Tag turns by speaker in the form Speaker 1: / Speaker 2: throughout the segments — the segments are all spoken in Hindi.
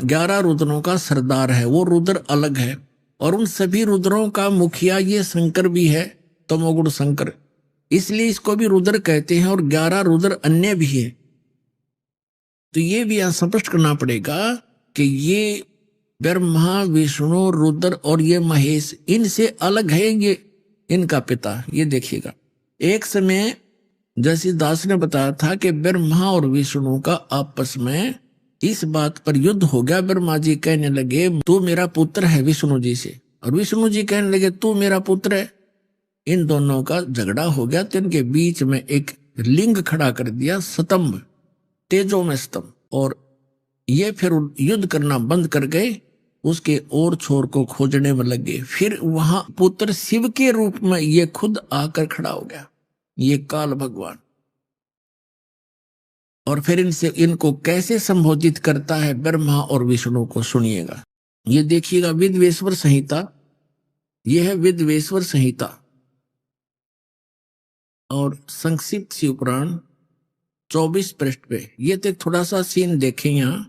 Speaker 1: 11 रुद्रों का सरदार है, वो रुद्र अलग है। और उन सभी रुद्रों का मुखिया ये शंकर भी है, तमोगुण शंकर, इसलिए इसको भी रुद्र कहते हैं। और 11 रुद्र अन्य भी है। तो ये भी यहां स्पष्ट करना पड़ेगा कि ये ब्रह्मा, विष्णु, रुद्र और ये महेश इनसे अलग है ये इनका पिता। ये देखिएगा, एक समय जैसे दास ने बताया था कि ब्रह्मा और विष्णु का आपस में इस बात पर युद्ध हो गया। ब्रह्मा जी कहने लगे तू मेरा पुत्र है विष्णु जी से, और विष्णु जी कहने लगे तू मेरा पुत्र है। इन दोनों का झगड़ा हो गया, तो इनके बीच में एक लिंग खड़ा कर दिया, स्तंभ, तेजो में स्तंभ। और ये फिर युद्ध करना बंद कर गए, उसके और छोर को खोजने में लगे। फिर वहां पुत्र शिव के रूप में ये खुद आकर खड़ा हो गया, ये काल भगवान। और फिर इनको कैसे संबोधित करता है ब्रह्मा और विष्णु को, सुनिएगा। ये देखिएगा, विद्वेश्वर संहिता, यह है विद्वेश्वर संहिता और संक्षिप्त शिव पुराण 24 पृष्ठ पे। ये तो थोड़ा सा सीन देखें, यहां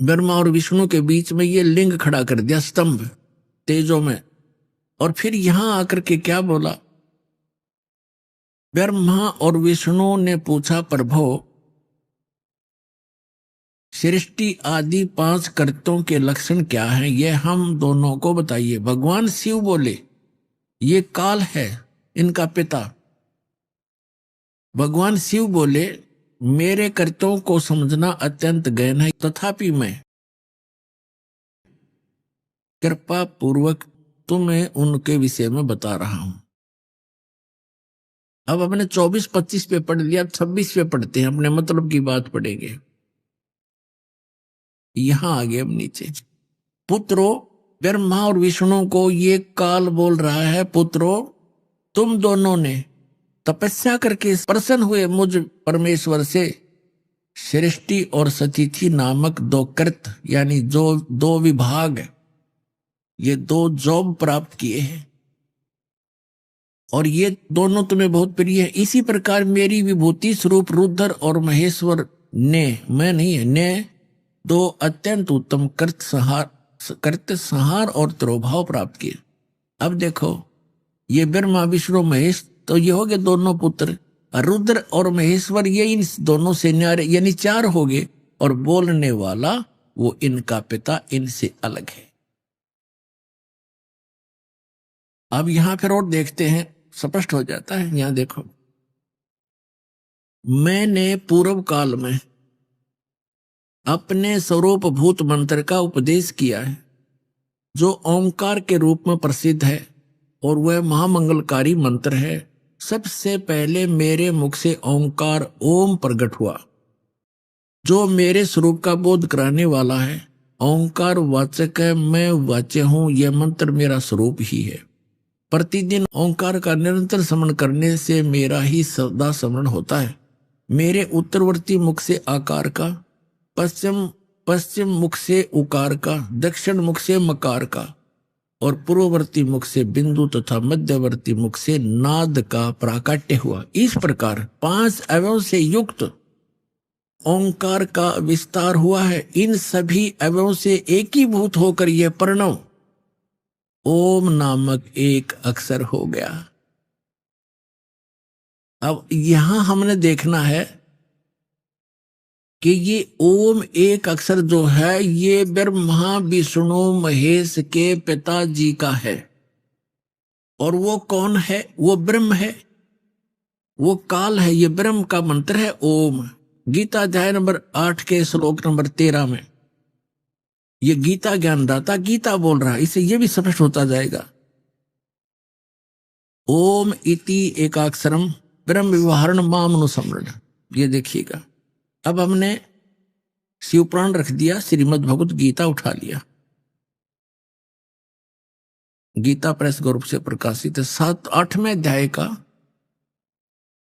Speaker 1: ब्रह्मा और विष्णु के बीच में ये लिंग खड़ा कर दिया, स्तंभ तेजो में। और फिर यहां आकर के क्या बोला, ब्रह्मा और विष्णु ने पूछा प्रभु सृष्टि आदि 5 कर्तों के लक्षण क्या हैं, ये हम दोनों को बताइए। भगवान शिव बोले ये काल है इनका पिता। भगवान शिव बोले मेरे कर्तों को समझना अत्यंत गहन है, तथापि मैं कृपा पूर्वक तुम्हें उनके विषय में बता रहा हूं। अब अपने 24-25 पे पढ़ लिया, 26 पे पढ़ते हैं, अपने मतलब की बात पढ़ेंगे। यहां आगे अब नीचे, पुत्रो, ब्रह्मा और विष्णु को ये काल बोल रहा है, पुत्रो तुम दोनों ने तपस्या करके प्रसन्न हुए मुझ परमेश्वर से सृष्टि और सतिथि नामक 2 कृत, यानी जो 2 विभाग, ये 2 जॉब प्राप्त किए हैं, और ये दोनों तुम्हें बहुत प्रिय है। इसी प्रकार मेरी विभूति स्वरूप रुद्र और महेश्वर ने, मैं नहीं है, ने 2 अत्यंत उत्तम कृत संहार और तिरोभाव प्राप्त किए। अब देखो, ये ब्रह्मा विष्णु महेश, तो ये हो गए दोनों पुत्र। रुद्र और महेश्वर ये इन दोनों से न्यारे, यानी 4 हो गए। और बोलने वाला वो इनका पिता इनसे अलग है। अब यहां फिर और देखते हैं, स्पष्ट हो जाता है। यहां देखो, मैंने पूर्व काल में अपने स्वरूप भूत मंत्र का उपदेश किया है, जो ओंकार के रूप में प्रसिद्ध है, और वह महामंगलकारी मंत्र है। सबसे पहले मेरे मुख से ओंकार ओम प्रकट हुआ, जो मेरे स्वरूप का बोध कराने वाला है। ओंकार वाचक है, मैं वाच्य हूं, यह मंत्र मेरा स्वरूप ही है। प्रतिदिन ओंकार का निरंतर स्मरण करने से मेरा ही सदा स्मरण होता है। मेरे उत्तरवर्ती मुख से आकार का, पश्चिम मुख से उकार का, दक्षिण मुख से मकार का, और पूर्ववर्ती मुख से बिंदु तथा मध्यवर्ती मुख से नाद का प्राकट्य हुआ। इस प्रकार 5 अवयव से युक्त ओंकार का विस्तार हुआ है। इन सभी अवयव से एकीभूत होकर यह प्रणव ओम नामक एक अक्षर हो गया। अब यहां हमने देखना है कि ये ओम एक अक्षर जो है, ये ब्रह्मा विष्णु महेश के पिताजी का है। और वो कौन है? वो ब्रह्म है, वो काल है। ये ब्रह्म का मंत्र है ओम। गीता अध्याय नंबर 8 के श्लोक नंबर 13 में ये गीता ज्ञानदाता गीता बोल रहा है। इससे ये भी स्पष्ट होता जाएगा, ओम इति एकाक्षरम ब्रह्म व्यवहारण मामनुसमरण। ये देखिएगा, अब हमने शिवपुराण रख दिया, श्रीमद् भगवत गीता उठा लिया। गीता प्रेस ग्रुप से प्रकाशित है। 8वें अध्याय का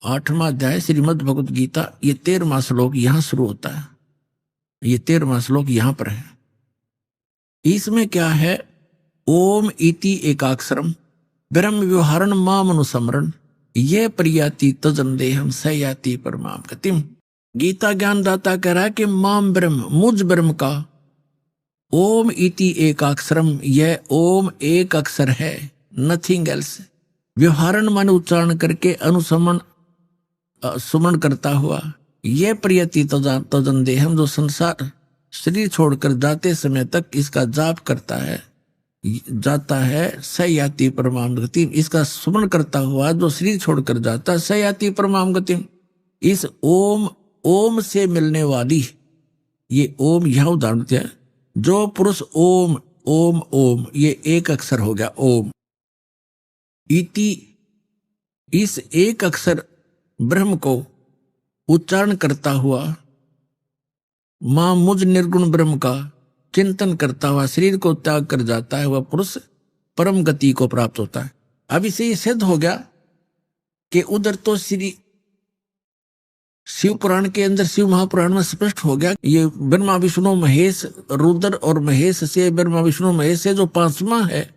Speaker 1: 8वां अध्याय श्रीमद् भगवत गीता, ये 13वां श्लोक यहां शुरू होता है। ये 13वां श्लोक यहां पर है। इसमें क्या है? ओम इति एकाक्षरम ब्रह्म व्यवहारण मामनुसमरण ये प्रयाति तजन देहम सयाति परमाम गतिम। गीता ज्ञानदाता कह रहा है कि माम ब्रह्म, मुझ ब्रह्म का, ओम इति एक अक्षरम, यह ओम एक अक्षर है, नथिंग एल्स। व्यवहारण मन उच्चारण करके अनुसमन सुमन करता हुआ, यह प्रियति तजन देहम, जो संसार शरीर छोड़कर जाते समय तक इसका जाप करता है, जाता है, सयाति परमाम गति, इसका सुमन करता हुआ जो शरीर छोड़कर जाता है, सयाति परमाम गति। इस ओम, ओम से मिलने वाली, ये ओम यह उदाहरण है, जो पुरुष ओम ओम ओम, ये एक अक्षर हो गया ओम, इति, इस एक अक्षर ब्रह्म को उच्चारण करता हुआ, मां मुझ निर्गुण ब्रह्म का चिंतन करता हुआ शरीर को त्याग कर जाता है, वह पुरुष परम गति को प्राप्त होता है। अब इसे ये सिद्ध हो गया कि उधर तो श्री शिव पुराण के अंदर, शिव महापुराण में स्पष्ट हो गया, ये ब्रह्मा विष्णु महेश, रुद्र और महेश से, ब्रह्मा विष्णु महेश से जो पांचवा है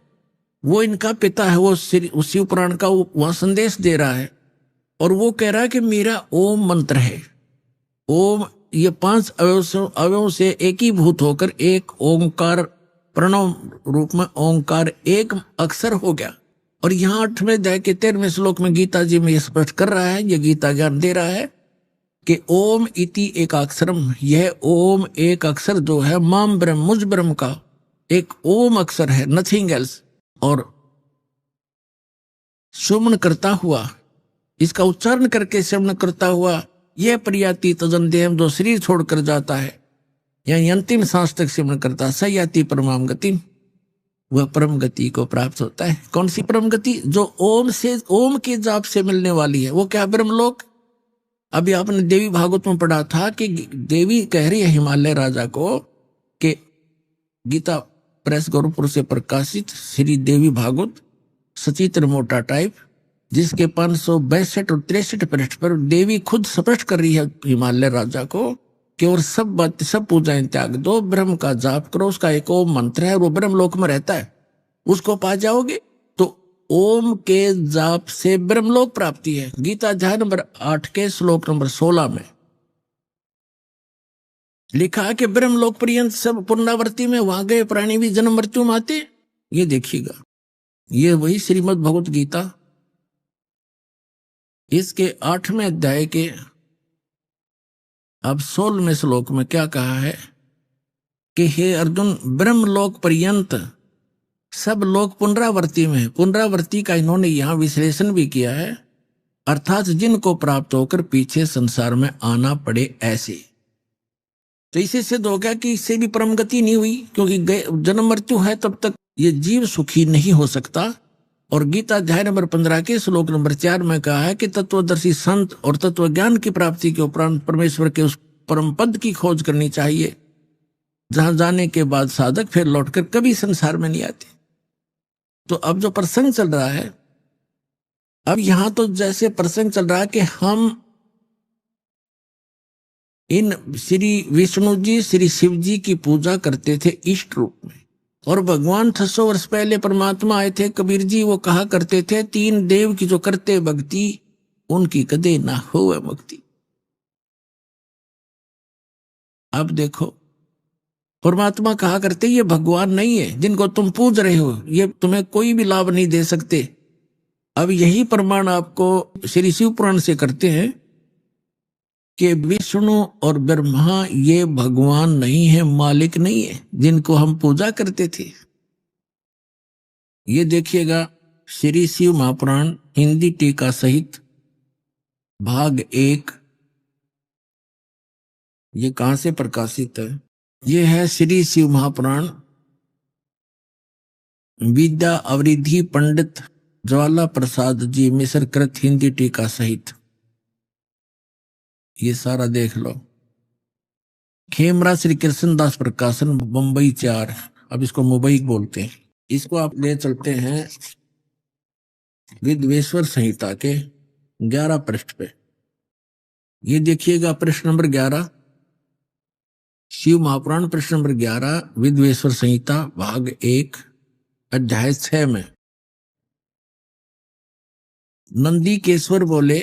Speaker 1: वो इनका पिता है, वो शिव पुराण का वहां संदेश दे रहा है, और वो कह रहा है कि मेरा ओम मंत्र है। ओम ये 5 अवयवों से एकीभूत होकर एक ओंकार, प्रणव रूप में ओंकार एक अक्षर हो गया। और यहाँ 8वें अध्याय के 13वें श्लोक में गीता जी में ये स्पष्ट कर रहा है, ये गीता ज्ञान दे रहा है कि ओम इति एक अक्षरम, यह ओम एक अक्षर जो है, माम ब्रह्म, मुझ ब्रह्म का एक ओम अक्षर है, नथिंग एल्स। और सुमन करता हुआ, इसका उच्चारण करके श्रवण करता हुआ, यह प्रियाति तजन देहम, जो शरीर छोड़कर जाता है, यानी अंतिम सांस तक श्रवण करता, सयाति परमाम गति, वह परम गति को प्राप्त होता है। कौन सी परम गति? जो ओम से, ओम के जाप से मिलने वाली है। वो क्या? ब्रह्मलोक। अभी आपने देवी भागवत में पढ़ा था कि देवी कह रही है हिमालय राजा को कि गीता प्रेस गोरखपुर से प्रकाशित श्री देवी भागवत सचित्र मोटा टाइप, जिसके 562 और 63 पृष्ठ पर देवी खुद स्पष्ट कर रही है हिमालय राजा को कि और सब बात, सब पूजाएं त्याग दो, ब्रह्म का जाप करो, उसका एक ओम मंत्र है, वो ब्रह्मलोक में रहता है, उसको पा जाओगे। तो ओम के जाप से ब्रह्मलोक प्राप्ति है। गीता अध्याय नंबर 8 के श्लोक नंबर 16 में लिखा है कि ब्रह्मलोक पर्यंत सब पुनरावृत्ति में, वहां गए प्राणी भी जन्म मृत्यु में आते। ये देखिएगा, ये वही श्रीमद् भगवत गीता, इसके 8वें अध्याय के अब 16वें श्लोक में क्या कहा है कि हे अर्जुन, ब्रह्मलोक पर्यंत सब लोग पुनरावृत्ति में है। पुनरावृत्ति का इन्होंने यहां विश्लेषण भी किया है, अर्थात जिनको प्राप्त होकर पीछे संसार में आना पड़े ऐसे। तो इसे सिद्ध हो गया कि इससे भी परम गति नहीं हुई, क्योंकि जन्म मृत्यु है तब तक ये जीव सुखी नहीं हो सकता। और गीता अध्याय नंबर 15 के श्लोक नंबर 4 में कहा है कि तत्वदर्शी संत और तत्व ज्ञान की प्राप्ति के उपरांत परमेश्वर के उस परम पद की खोज करनी चाहिए, जहां जाने के बाद साधक फिर लौटकर कभी संसार में नहीं आते। तो अब जो प्रसंग चल रहा है, अब यहां तो जैसे प्रसंग चल रहा है कि हम इन श्री विष्णु जी, श्री शिव जी की पूजा करते थे इष्ट रूप में, और भगवान 600 वर्ष पहले परमात्मा आए थे। कबीर जी वो कहा करते थे, 3 देव की जो करते भक्ति, उनकी कदे ना होवे मुक्ति। अब देखो, परमात्मा कहा करते ये भगवान नहीं है, जिनको तुम पूज रहे हो ये तुम्हें कोई भी लाभ नहीं दे सकते। अब यही प्रमाण आपको श्री शिव पुराण से करते हैं कि विष्णु और ब्रह्मा ये भगवान नहीं है, मालिक नहीं है, जिनको हम पूजा करते थे। ये देखिएगा, श्री शिव महापुराण हिंदी टीका सहित भाग 1, ये कहां से प्रकाशित है? ये है श्री शिव महापुराण विद्या अवरिधि पंडित ज्वाला प्रसाद जी मिश्र कृत हिंदी टीका सहित। ये सारा देख लो। खेमरा श्री कृष्णदास प्रकाशन, बंबई 4, अब इसको मुंबई बोलते हैं। इसको आप ले चलते हैं विद्वेश्वर संहिता के 11 पृष्ठ पे। ये देखिएगा पृष्ठ नंबर 11, शिव महापुराण पृष्ठ नंबर 11, विद्वेश्वर संहिता भाग 1 अध्याय 6 में नंदीकेश्वर बोले,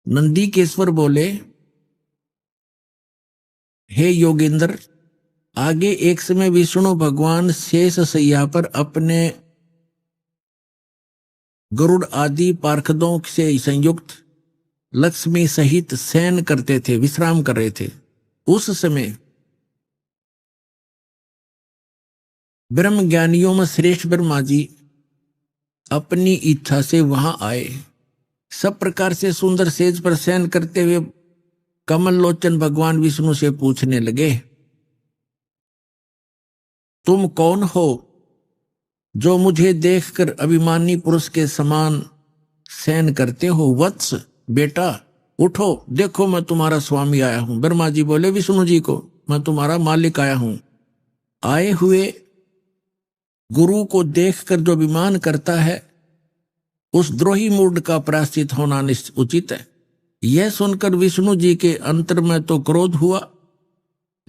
Speaker 1: नंदीकेश्वर बोले, हे योगेंद्र, आगे एक समय विष्णु भगवान शेष शैया पर अपने गरुड़ आदि पार्षदों से संयुक्त लक्ष्मी सहित शयन करते थे, विश्राम कर रहे थे। उस समय ब्रह्म ज्ञानियों में श्रेष्ठ ब्रह्मा जी अपनी इच्छा से वहां आए। सब प्रकार से सुंदर सेज पर शयन करते हुए कमल लोचन भगवान विष्णु से पूछने लगे, तुम कौन हो जो मुझे देखकर अभिमानी पुरुष के समान शयन करते हो? वत्स, बेटा उठो, देखो मैं तुम्हारा स्वामी आया हूं। ब्रह्मा जी बोले विष्णु जी को, मैं तुम्हारा मालिक आया हूं। आए हुए गुरु को देखकर जो अभिमान करता है उस द्रोही मूड का प्रायश्चित होना उचित है। यह सुनकर विष्णु जी के अंतर में तो क्रोध हुआ,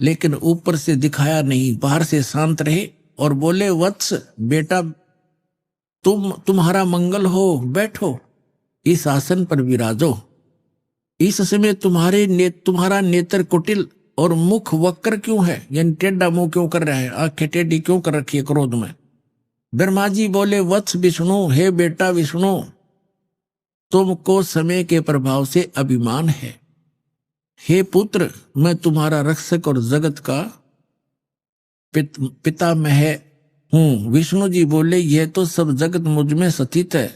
Speaker 1: लेकिन ऊपर से दिखाया नहीं, बाहर से शांत रहे और बोले, वत्स बेटा, तुम्हारा मंगल हो, बैठो, इस आसन पर विराजो। इस समय तुम्हारा नेत्र कुटिल और मुख वक्र क्यों है? यानी टेढ़ा मुंह क्यों कर रहा है? आंखें टेढ़ी क्यों कर रखी है क्रोध में? ब्रह्मा जी बोले, वत्स विष्णु, हे बेटा विष्णु, तुमको समय के प्रभाव से अभिमान है। हे पुत्र, मैं तुम्हारा रक्षक और जगत का पितामह हूं। विष्णु जी बोले, यह तो सब जगत मुझ में स्थित है,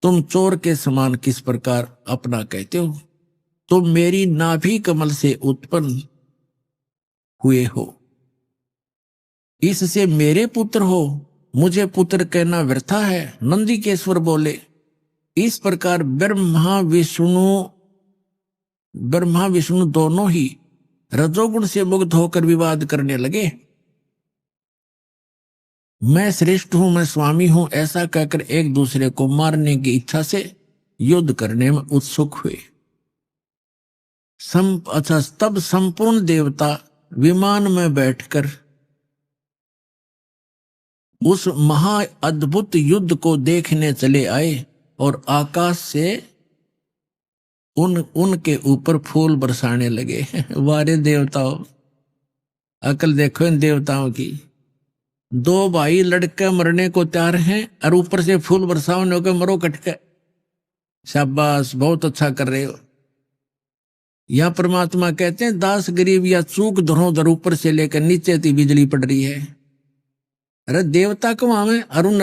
Speaker 1: तुम चोर के समान किस प्रकार अपना कहते हो? तुम मेरी नाभि कमल से उत्पन्न हुए हो, इससे मेरे पुत्र हो, मुझे पुत्र कहना व्यर्था है। नंदीकेश्वर बोले, इस प्रकार ब्रह्मा विष्णु दोनों ही रजोगुण से मुक्त होकर विवाद करने लगे। मैं श्रेष्ठ हूं, मैं स्वामी हूं, ऐसा कहकर एक दूसरे को मारने की इच्छा से युद्ध करने में उत्सुक हुए। तब संपूर्ण देवता विमान में बैठकर उस महा अद्भुत युद्ध को देखने चले आए और आकाश से उनके ऊपर फूल बरसाने लगे। वारे देवताओं, अकल देखो इन देवताओं की। दो भाई लड़के मरने को तैयार हैं और ऊपर से फूल बरसाने को मरो कटके। शाबाश, बहुत अच्छा कर रहे हो। यह परमात्मा कहते हैं, दास गरीब या चूक धरोधर ऊपर से लेकर नीचे तक बिजली पड़ रही है। अरे देवता को हमें अरुण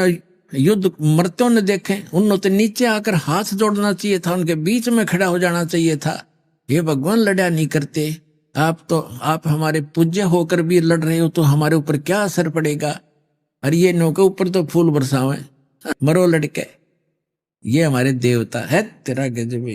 Speaker 1: युद्ध मरते न देखें, उन्होंने तो नीचे आकर हाथ जोड़ना चाहिए था, उनके बीच में खड़ा हो जाना चाहिए था। ये भगवान लड़ा नहीं करते। आप हमारे पूज्य होकर भी लड़ रहे हो तो हमारे ऊपर क्या असर पड़ेगा? अरे ये नौके ऊपर तो फूल बरसावे, मरो लड़के। ये हमारे देवता है। तेरा गजब।